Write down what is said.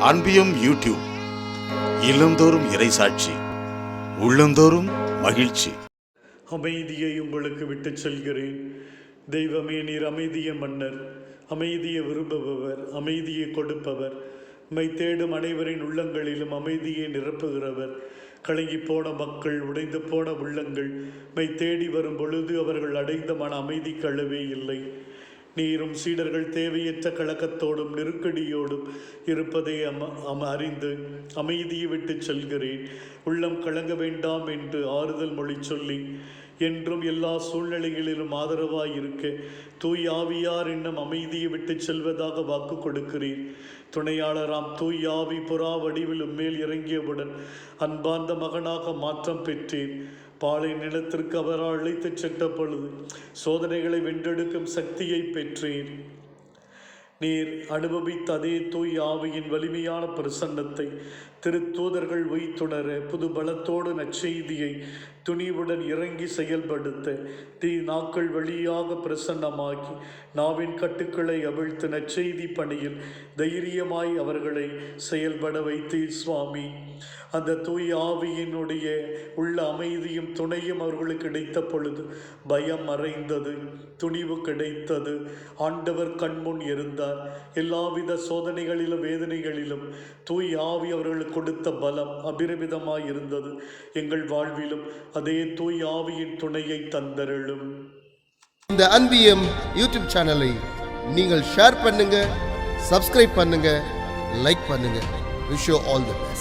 அன்பியம் YouTube. இல்லந்தோறும் இறைசாட்சி, உள்ளந்தோறும் மகிழ்ச்சி. அமைதியை உங்களுக்கு விட்டு செல்கிறேன். தெய்வமே, நீர் அமைதிய மன்னர், அமைதியை விரும்புபவர், அமைதியை கொடுப்பவர், மை தேடும் அனைவரின் உள்ளங்களிலும் அமைதியை நிரப்புகிறவர். கலங்கி போன மக்கள், உடைந்து போன உள்ளங்கள் மை தேடி வரும் பொழுது அவர்கள் அடைந்த மன அமைதிக்கு அளவே இல்லை. நீரும் சீடர்கள் தேவையற்ற கலக்கத்தோடும் நெருக்கடியோடும் இருப்பதை அறிந்து அமைதியை விட்டு செல்கிறேன். உள்ளம் கலங்க வேண்டாம் என்று ஆறுதல் மொழி சொல்லி என்றும் எல்லா சூழ்நிலைகளிலும் ஆதரவாய் இருக்க தூய் ஆவியார் என்னும் அமைதியை விட்டு செல்வதாக வாக்கு கொடுக்கிறீர். துணையாளராம் தூய் ஆவி புறா வடிவில் மேல் இறங்கியவுடன் அன்பார்ந்த மகனாக மாற்றம் பெற்றேன். பாலை நிலத்திற்கு அவரால் அழைத்துச் சென்ற பொழுது சோதனைகளை வென்றெடுக்கும் சக்தியை பெற்றேன். நீர் அனுபவித்த அதே தூய் ஆவியின் வலிமையான பிரசன்னத்தை திருத்தூதர்கள் வைத்துணர புது பலத்தோடு நற்செய்தியை துணிவுடன் இறங்கி செயல்படுத்த நாக்கள் வழியாக பிரசன்னமாக்கி நாவின் கட்டுக்களை அவிழ்த்து நற்செய்தி பணியில் தைரியமாய் அவர்களை செயல்பட வைத்தீர் சுவாமி. அந்த தூய் ஆவியினுடைய உள்ள அமைதியும் துணையும் அவர்களுக்கு கிடைத்த பொழுது பயம் மறைந்தது, துணிவு கிடைத்தது. ஆண்டவர் கண்முன் இருந்தார். எல்லாவித சோதனைகளிலும் வேதனைகளிலும் தூய் ஆவி அவர்களுக்கு கொடுத்த பலம் அபிரமிதமாய் இருந்தது. எங்கள் வாழ்விலும் அதே தூய் ஆவியின் துணையை தந்தருளும். இந்த அன்பியம் யூடியூப் சேனலை நீங்கள் ஷேர் பண்ணுங்க, சப்ஸ்கிரைப் பண்ணுங்க, லைக் பண்ணுங்க. Wish you all the best.